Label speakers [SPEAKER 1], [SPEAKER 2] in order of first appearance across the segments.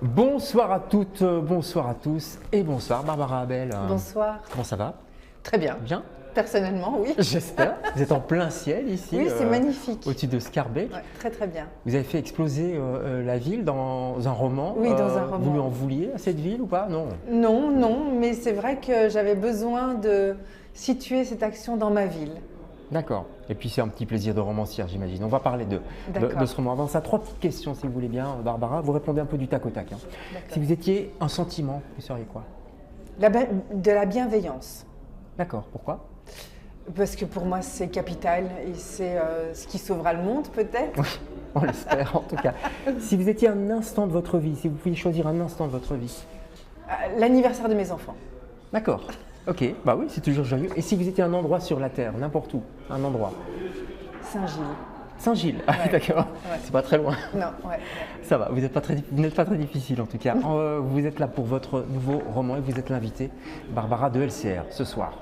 [SPEAKER 1] Bonsoir à toutes, bonsoir à tous et bonsoir Barbara Abel.
[SPEAKER 2] Bonsoir.
[SPEAKER 1] Comment ça va?
[SPEAKER 2] Très bien.
[SPEAKER 1] Bien?
[SPEAKER 2] Personnellement, oui.
[SPEAKER 1] J'espère. Vous êtes en plein ciel ici.
[SPEAKER 2] Oui, c'est magnifique.
[SPEAKER 1] Au-dessus de Scarbeck.
[SPEAKER 2] Ouais, très très bien.
[SPEAKER 1] Vous avez fait exploser la ville dans un roman.
[SPEAKER 2] Oui, dans un roman.
[SPEAKER 1] Vous lui en vouliez à cette ville ou pas? Non.
[SPEAKER 2] Non, non, mais c'est vrai que j'avais besoin de situer cette action dans ma ville.
[SPEAKER 1] D'accord. Et puis c'est un petit plaisir de romancière, j'imagine. On va parler de ce roman. Avant ça, 3 petites questions si vous voulez bien, Barbara. Vous répondez un peu du tac au tac. Si vous étiez un sentiment, vous seriez quoi?
[SPEAKER 2] De la bienveillance.
[SPEAKER 1] D'accord. Pourquoi?
[SPEAKER 2] Parce que pour moi, c'est capital et c'est ce qui sauvera le monde, peut-être.
[SPEAKER 1] Oui, on l'espère en tout cas. Si vous étiez un instant de votre vie, si vous pouviez choisir un instant de votre vie.
[SPEAKER 2] L'anniversaire de mes enfants.
[SPEAKER 1] D'accord. Ok, bah oui, c'est toujours joyeux. Et si vous étiez un endroit sur la Terre, n'importe où, un endroit?
[SPEAKER 2] Saint-Gilles.
[SPEAKER 1] Saint-Gilles, ah,
[SPEAKER 2] Ouais.
[SPEAKER 1] d'accord.
[SPEAKER 2] Ouais.
[SPEAKER 1] C'est pas très loin.
[SPEAKER 2] Non, ouais.
[SPEAKER 1] Ça va, vous n'êtes pas très difficile en tout cas. Vous êtes là pour votre nouveau roman et vous êtes l'invitée Barbara de LCR ce soir.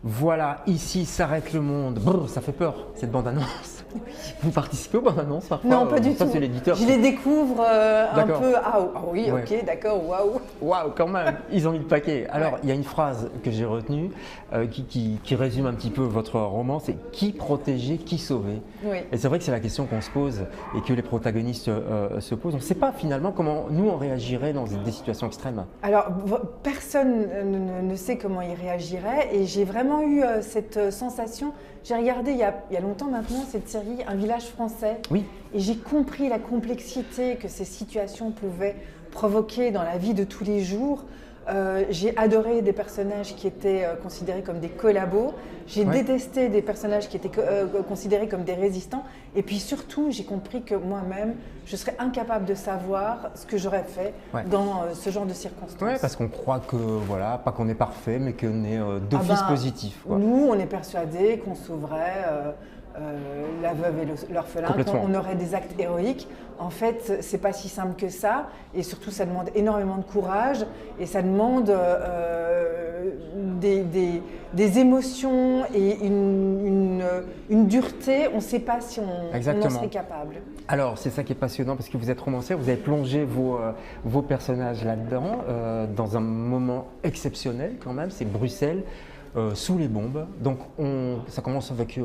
[SPEAKER 1] Voilà, ici s'arrête le monde. Brrr, ça fait peur, cette bande-annonce. Vous participez aux bandes-annonces parfois?
[SPEAKER 2] Non, pas du
[SPEAKER 1] Ça,
[SPEAKER 2] tout.
[SPEAKER 1] c'est l'éditeur.
[SPEAKER 2] Je les découvre un
[SPEAKER 1] D'accord.
[SPEAKER 2] peu. Ah oui,
[SPEAKER 1] Ouais.
[SPEAKER 2] ok, d'accord, waouh.
[SPEAKER 1] Waouh, quand même, ils ont mis le paquet. Alors,
[SPEAKER 2] Ouais.
[SPEAKER 1] il y a une phrase que j'ai retenue qui résume un petit peu votre roman, c'est qui protéger, qui sauver.
[SPEAKER 2] Oui.
[SPEAKER 1] Et c'est vrai que c'est la question qu'on se pose et que les protagonistes se posent. On ne sait pas finalement comment nous on réagirait dans des situations extrêmes.
[SPEAKER 2] Alors, personne ne sait comment il réagirait et j'ai vraiment eu cette sensation. J'ai regardé il y a longtemps maintenant cette série Un village français
[SPEAKER 1] Oui,
[SPEAKER 2] et j'ai compris la complexité que ces situations pouvaient provoquer dans la vie de tous les jours. J'ai adoré des personnages qui étaient considérés comme des collabos. J'ai
[SPEAKER 1] Ouais.
[SPEAKER 2] détesté des personnages qui étaient considérés comme des résistants. Et puis surtout, j'ai compris que moi-même, je serais incapable de savoir ce que j'aurais fait
[SPEAKER 1] Ouais.
[SPEAKER 2] dans ce genre de circonstances.
[SPEAKER 1] ouais, parce qu'on croit que, voilà, pas qu'on est parfait, mais qu'on est d'office
[SPEAKER 2] Ah ben,
[SPEAKER 1] positif. Quoi.
[SPEAKER 2] Nous, on est persuadés qu'on sauverait la veuve et l'orphelin,
[SPEAKER 1] Complètement.
[SPEAKER 2] qu'on aurait des actes héroïques. En fait, c'est pas si simple que ça. Et surtout, ça demande énormément de courage et ça demande des émotions et une dureté. On ne sait pas si on en
[SPEAKER 1] Exactement.
[SPEAKER 2] serait capable.
[SPEAKER 1] Alors, c'est ça qui est passionnant parce que vous êtes romancière, vous avez plongé vos personnages là-dedans dans un moment exceptionnel quand même, c'est Bruxelles, sous les bombes. Donc, ça commence avec,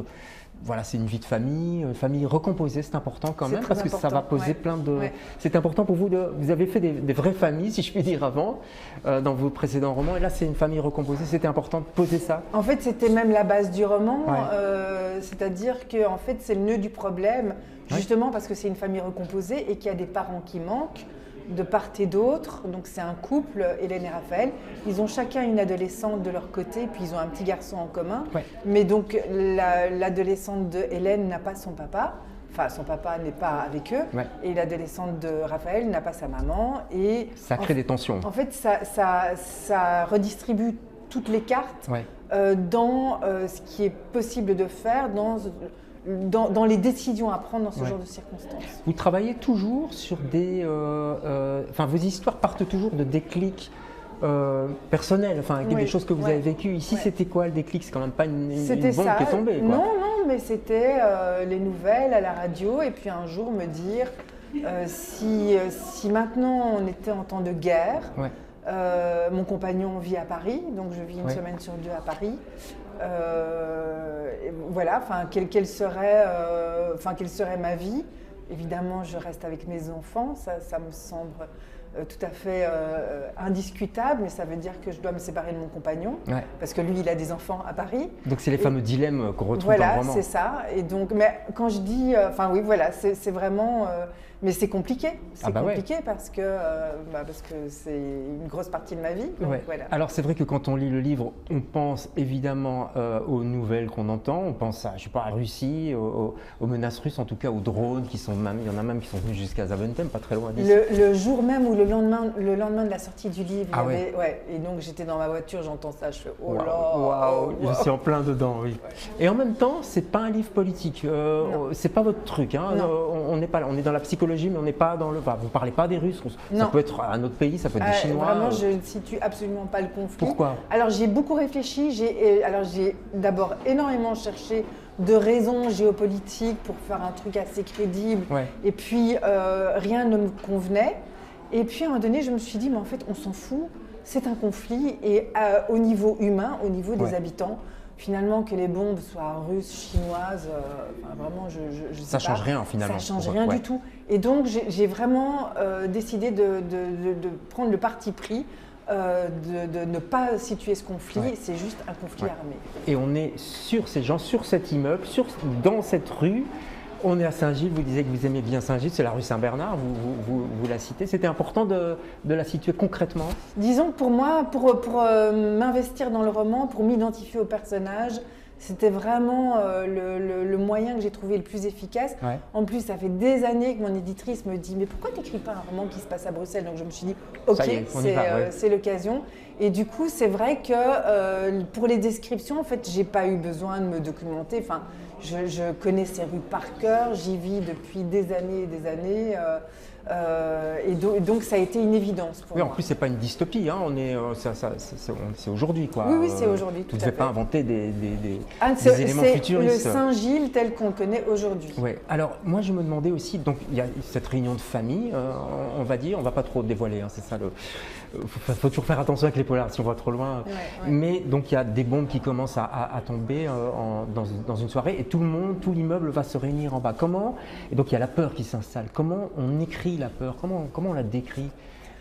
[SPEAKER 1] voilà, c'est une vie de famille recomposée, c'est important quand
[SPEAKER 2] C'est
[SPEAKER 1] même
[SPEAKER 2] très
[SPEAKER 1] parce que ça va
[SPEAKER 2] important,
[SPEAKER 1] poser
[SPEAKER 2] ouais.
[SPEAKER 1] plein de…
[SPEAKER 2] Ouais.
[SPEAKER 1] C'est important pour vous, vous avez fait des vraies familles, si je puis dire, avant, dans vos précédents romans, et là, c'est une famille recomposée, c'était important de poser ça.
[SPEAKER 2] En fait, c'était même la base du roman,
[SPEAKER 1] Ouais.
[SPEAKER 2] c'est-à-dire que en fait, c'est le nœud du problème, justement parce que c'est une famille recomposée et qu'il y a des parents qui manquent de part et d'autre. Donc c'est un couple, Hélène et Raphaël. Ils ont chacun une adolescente de leur côté, puis ils ont un petit garçon en commun.
[SPEAKER 1] Ouais.
[SPEAKER 2] Mais donc l'adolescente de Hélène n'a pas son papa. Enfin, son papa n'est pas avec eux.
[SPEAKER 1] Ouais.
[SPEAKER 2] Et l'adolescente de Raphaël n'a pas sa maman. Et
[SPEAKER 1] Ça crée des tensions.
[SPEAKER 2] en fait, ça redistribue toutes les cartes
[SPEAKER 1] Ouais.
[SPEAKER 2] dans ce qui est possible de faire, dans les décisions à prendre dans ce
[SPEAKER 1] Ouais.
[SPEAKER 2] genre de circonstances.
[SPEAKER 1] Vous travaillez toujours sur des… Enfin, vos histoires partent toujours de déclics personnels, enfin,
[SPEAKER 2] Oui,
[SPEAKER 1] des choses que vous
[SPEAKER 2] ouais.
[SPEAKER 1] avez vécues. Ici,
[SPEAKER 2] Ouais.
[SPEAKER 1] c'était quoi le déclic? C'est quand même pas une
[SPEAKER 2] C'était
[SPEAKER 1] bombe
[SPEAKER 2] ça.
[SPEAKER 1] qui est tombée, quoi.
[SPEAKER 2] Non, non, mais c'était les nouvelles à la radio et puis un jour me dire si maintenant on était en temps de guerre,
[SPEAKER 1] Ouais.
[SPEAKER 2] mon compagnon vit à Paris, donc je vis une
[SPEAKER 1] Ouais.
[SPEAKER 2] semaine sur 2 à Paris. Et voilà, enfin quelle serait ma vie? Évidemment, je reste avec mes enfants, ça me semble tout à fait indiscutable, mais ça veut dire que je dois me séparer de mon compagnon,
[SPEAKER 1] Ouais.
[SPEAKER 2] parce que lui, il a des enfants à Paris.
[SPEAKER 1] Donc, c'est les fameux dilemmes qu'on retrouve dans le
[SPEAKER 2] Voilà,
[SPEAKER 1] roman.
[SPEAKER 2] c'est ça. Et donc, mais quand je dis, enfin oui, voilà, c'est vraiment Mais c'est compliqué. C'est
[SPEAKER 1] bah
[SPEAKER 2] compliqué parce que c'est une grosse partie de ma vie. Donc,
[SPEAKER 1] Ouais.
[SPEAKER 2] voilà.
[SPEAKER 1] Alors c'est vrai que quand on lit le livre, on pense évidemment aux nouvelles qu'on entend, on pense à, je sais pas, à Russie, aux menaces russes, en tout cas aux drones qui sont même, il y en a même qui sont venus jusqu'à Zaventem, pas très loin d'ici.
[SPEAKER 2] Le jour même ou le lendemain de la sortie du livre,
[SPEAKER 1] Ah
[SPEAKER 2] il y avait, ouais, et donc j'étais dans ma voiture, j'entends ça, je fais oh là,
[SPEAKER 1] Waouh,
[SPEAKER 2] oh,
[SPEAKER 1] je suis en plein dedans, oui.
[SPEAKER 2] Ouais.
[SPEAKER 1] Et en même temps, c'est pas un livre politique, c'est pas votre truc, hein.
[SPEAKER 2] Non.
[SPEAKER 1] On n'est pas là, on est dans la psychologie, mais on n'est pas dans le. Enfin, vous parlez pas des Russes, ça
[SPEAKER 2] Non.
[SPEAKER 1] peut être un autre pays, ça peut être des Chinois.
[SPEAKER 2] Vraiment, je ne situe absolument pas le conflit.
[SPEAKER 1] Pourquoi?
[SPEAKER 2] Alors j'ai beaucoup réfléchi, j'ai d'abord énormément cherché de raisons géopolitiques pour faire un truc assez crédible,
[SPEAKER 1] Ouais.
[SPEAKER 2] et puis rien ne me convenait. Et puis à un moment donné, je me suis dit, mais en fait, on s'en fout, c'est un conflit, et au niveau humain, au niveau des
[SPEAKER 1] Ouais.
[SPEAKER 2] habitants, finalement, que les bombes soient russes, chinoises, enfin, vraiment, je sais
[SPEAKER 1] Ça
[SPEAKER 2] pas.
[SPEAKER 1] change rien finalement.
[SPEAKER 2] Ça change
[SPEAKER 1] pour eux,
[SPEAKER 2] rien
[SPEAKER 1] ouais.
[SPEAKER 2] du tout. Et donc, j'ai vraiment décidé de prendre le parti pris de ne pas situer ce conflit.
[SPEAKER 1] Ouais.
[SPEAKER 2] C'est juste un conflit
[SPEAKER 1] Ouais.
[SPEAKER 2] armé.
[SPEAKER 1] Et on est sur ces gens, sur cet immeuble, dans cette rue. On est à Saint-Gilles, vous disiez que vous aimiez bien Saint-Gilles, c'est la rue Saint-Bernard, vous la citez. C'était important de la situer concrètement?
[SPEAKER 2] Disons que pour moi, pour m'investir dans le roman, pour m'identifier au personnage, c'était vraiment le moyen que j'ai trouvé le plus efficace.
[SPEAKER 1] Ouais.
[SPEAKER 2] En plus, ça fait des années que mon éditrice me dit « Mais pourquoi tu n'écris pas un roman qui se passe à Bruxelles ?» Donc je me suis dit « Ok,
[SPEAKER 1] Ça y est, on y va, ouais.
[SPEAKER 2] c'est l'occasion. » Et du coup, c'est vrai que pour les descriptions, en fait, j'ai pas eu besoin de me documenter. Enfin, je connais ces rues par cœur, j'y vis depuis des années et des années. Donc ça a été une évidence pour
[SPEAKER 1] Oui, en
[SPEAKER 2] moi.
[SPEAKER 1] plus, c'est pas une dystopie, hein. C'est aujourd'hui, quoi.
[SPEAKER 2] Oui, c'est aujourd'hui, tout
[SPEAKER 1] Vous ne
[SPEAKER 2] à
[SPEAKER 1] devez pas
[SPEAKER 2] fait.
[SPEAKER 1] inventer des
[SPEAKER 2] C'est
[SPEAKER 1] éléments
[SPEAKER 2] le
[SPEAKER 1] futuristes.
[SPEAKER 2] Saint-Gilles tel qu'on le connaît aujourd'hui.
[SPEAKER 1] Ouais. Alors, moi, je me demandais aussi, donc il y a cette réunion de famille, on va dire, on va pas trop dévoiler, hein, c'est ça le. Faut toujours faire attention avec les polars si on va trop loin.
[SPEAKER 2] Ouais.
[SPEAKER 1] Mais donc il y a des bombes qui commencent à tomber dans une soirée et tout l'immeuble va se réunir en bas. Comment? Et donc il y a la peur qui s'installe. Comment on écrit la peur? Comment on la décrit?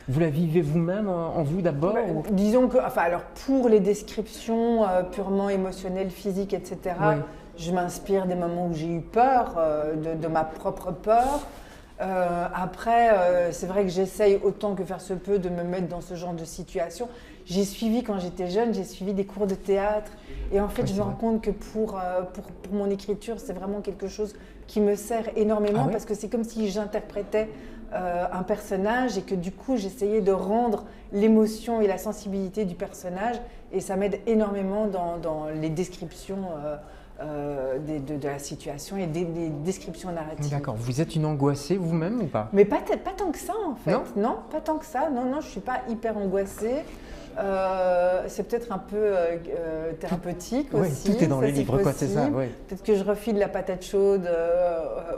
[SPEAKER 1] Vous la vivez vous-même en vous d'abord? ou-
[SPEAKER 2] Disons que, enfin, alors pour les descriptions purement émotionnelles, physiques, etc.,
[SPEAKER 1] Ouais.
[SPEAKER 2] je m'inspire des moments où j'ai eu peur, de ma propre peur. Après, c'est vrai que j'essaye autant que faire se peut de me mettre dans ce genre de situation. J'ai suivi, quand j'étais jeune, j'ai suivi des cours de théâtre. Et en fait,
[SPEAKER 1] Oui,
[SPEAKER 2] je
[SPEAKER 1] c'est
[SPEAKER 2] me
[SPEAKER 1] vrai.
[SPEAKER 2] rends compte que pour mon écriture, c'est vraiment quelque chose qui me sert énormément
[SPEAKER 1] Ah ouais?
[SPEAKER 2] parce que c'est comme si j'interprétais un personnage et que du coup, j'essayais de rendre l'émotion et la sensibilité du personnage. Et ça m'aide énormément dans les descriptions de la situation et des descriptions narratives.
[SPEAKER 1] D'accord. Vous êtes une angoissée vous-même ou pas?
[SPEAKER 2] Mais pas tant que ça en fait.
[SPEAKER 1] Non
[SPEAKER 2] Pas tant que ça. Non, je ne suis pas hyper angoissée. C'est peut-être un peu thérapeutique
[SPEAKER 1] Ouais,
[SPEAKER 2] aussi.
[SPEAKER 1] tout est dans les livres, quoi, c'est ça.
[SPEAKER 2] possible.
[SPEAKER 1] Ouais.
[SPEAKER 2] Peut-être que je refile la patate chaude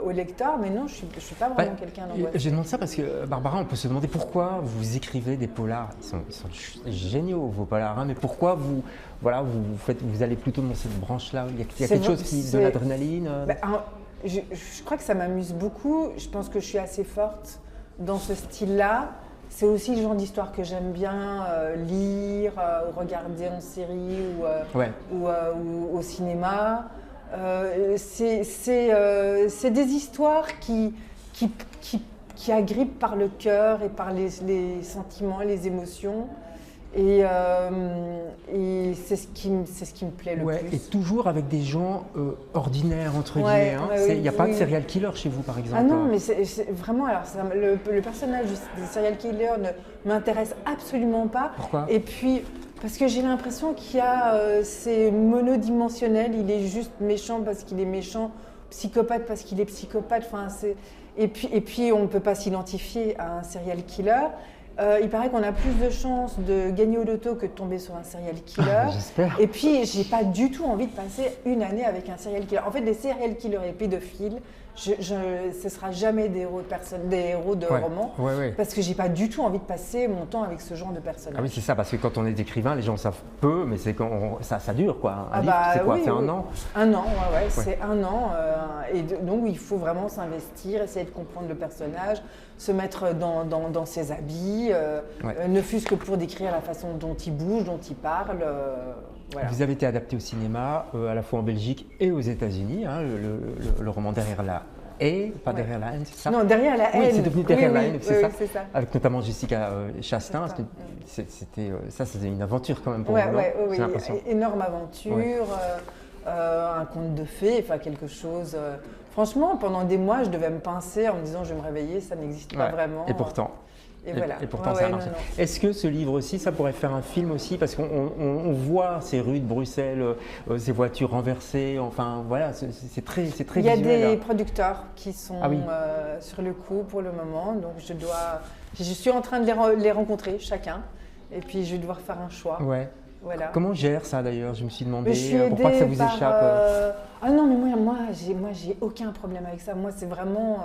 [SPEAKER 2] au lecteur, mais non, je ne suis pas vraiment quelqu'un d'angoissé.
[SPEAKER 1] Je demande ça parce que, Barbara, on peut se demander pourquoi vous écrivez des polars. Ils sont géniaux, vos polars, hein, mais pourquoi vous allez plutôt dans cette branche-là? Il y a
[SPEAKER 2] C'est
[SPEAKER 1] quelque
[SPEAKER 2] vrai,
[SPEAKER 1] chose de
[SPEAKER 2] c'est-
[SPEAKER 1] l'adrénaline
[SPEAKER 2] Je crois que ça m'amuse beaucoup. Je pense que je suis assez forte dans ce style-là. C'est aussi le genre d'histoire que j'aime bien lire ou regarder en série
[SPEAKER 1] Ouais.
[SPEAKER 2] ou au cinéma. C'est des histoires qui agrippent par le cœur et par les sentiments, les émotions. Et c'est ce qui me plaît le
[SPEAKER 1] Ouais,
[SPEAKER 2] plus.
[SPEAKER 1] et toujours avec des gens ordinaires, entre
[SPEAKER 2] Ouais,
[SPEAKER 1] guillemets. Hein.
[SPEAKER 2] ouais,
[SPEAKER 1] Il n'y a pas de
[SPEAKER 2] oui.
[SPEAKER 1] serial killer chez vous, par exemple?
[SPEAKER 2] Ah non, mais c'est vraiment, alors le personnage du serial killer ne m'intéresse absolument pas.
[SPEAKER 1] Pourquoi?
[SPEAKER 2] Et puis, parce que j'ai l'impression c'est monodimensionnel, il est juste méchant parce qu'il est méchant, psychopathe parce qu'il est psychopathe. Enfin, et puis, on ne peut pas s'identifier à un serial killer. Il paraît qu'on a plus de chances de gagner au loto que de tomber sur un serial killer.
[SPEAKER 1] J'espère.
[SPEAKER 2] Et puis, j'ai pas du tout envie de passer une année avec un serial killer. En fait, les serial killers et pédophiles, ce sera jamais des héros de
[SPEAKER 1] Ouais.
[SPEAKER 2] romans,
[SPEAKER 1] Ouais.
[SPEAKER 2] parce que j'ai pas du tout envie de passer mon temps avec ce genre de personnage.
[SPEAKER 1] Ah oui, c'est ça, parce que quand on est écrivain, les gens le savent peu, mais c'est quand ça dure, quoi. Un
[SPEAKER 2] Ah
[SPEAKER 1] livre,
[SPEAKER 2] bah
[SPEAKER 1] c'est quoi?
[SPEAKER 2] oui,
[SPEAKER 1] C'est
[SPEAKER 2] oui.
[SPEAKER 1] un an?
[SPEAKER 2] Un an, ouais, c'est un an. Donc il faut vraiment s'investir, essayer de comprendre le personnage, se mettre dans ses habits,
[SPEAKER 1] Ouais.
[SPEAKER 2] ne fût-ce que pour décrire la façon dont il bouge, dont il parle. Voilà.
[SPEAKER 1] Vous avez été adapté au cinéma, à la fois en Belgique et aux États-Unis, hein, le roman Derrière et pas derrière la haine, c'est ça?
[SPEAKER 2] Non, derrière la haine.
[SPEAKER 1] Oui, c'est devenu derrière la haine, c'est
[SPEAKER 2] oui,
[SPEAKER 1] ça?
[SPEAKER 2] oui, c'est ça.
[SPEAKER 1] Avec notamment Jessica Chastain, parce que c'était une aventure quand même pour vous, non?
[SPEAKER 2] Oui,
[SPEAKER 1] J'ai l'impression.
[SPEAKER 2] énorme aventure, un conte de fées, enfin quelque chose. Franchement, pendant des mois, je devais me pincer en me disant je vais me réveiller, ça n'existe pas vraiment.
[SPEAKER 1] Et pourtant.
[SPEAKER 2] Voilà.
[SPEAKER 1] Et pourtant, ça a marché. Est-ce que ce livre aussi, ça pourrait faire un film aussi? Parce qu'on voit ces rues de Bruxelles, ces voitures renversées, enfin voilà, c'est très visuel.
[SPEAKER 2] Il y a des producteurs qui sont
[SPEAKER 1] Ah oui.
[SPEAKER 2] sur le coup pour le moment, donc je suis en train de les rencontrer chacun, et puis je vais devoir faire un choix.
[SPEAKER 1] Ouais.
[SPEAKER 2] Voilà.
[SPEAKER 1] Comment on gère ça d'ailleurs? Je me suis demandé,
[SPEAKER 2] pour
[SPEAKER 1] pas que ça vous échappe.
[SPEAKER 2] Ah non, mais moi j'ai aucun problème avec ça. Moi, c'est vraiment.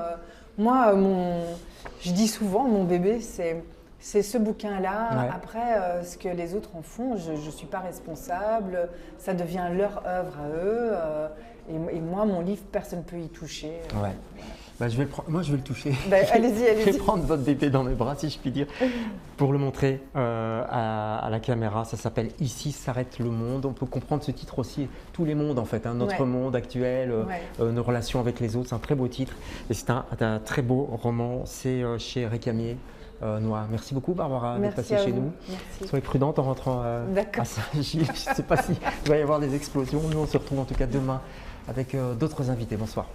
[SPEAKER 2] Je dis souvent, mon bébé, c'est ce bouquin-là.
[SPEAKER 1] Ouais.
[SPEAKER 2] Après, ce que les autres en font, je ne suis pas responsable. Ça devient leur œuvre à eux. Et moi, mon livre, personne ne peut y toucher.
[SPEAKER 1] Ouais. Bah, moi, je vais le toucher.
[SPEAKER 2] Allez-y.
[SPEAKER 1] Je vais prendre votre bébé dans mes bras, si je puis dire, pour le montrer à la caméra. Ça s'appelle « Ici s'arrête le monde ». On peut comprendre ce titre aussi, tous les mondes en fait, notre monde actuel, nos relations avec les autres. C'est un très beau titre et c'est un très beau roman. C'est chez Récamier. Noir. Merci beaucoup Barbara d'être passée chez nous.
[SPEAKER 2] Merci.
[SPEAKER 1] Soyez prudente en rentrant à Saint-Gilles. Je ne sais pas s'il va y avoir des explosions. Nous on se retrouve en tout cas demain avec d'autres invités. Bonsoir.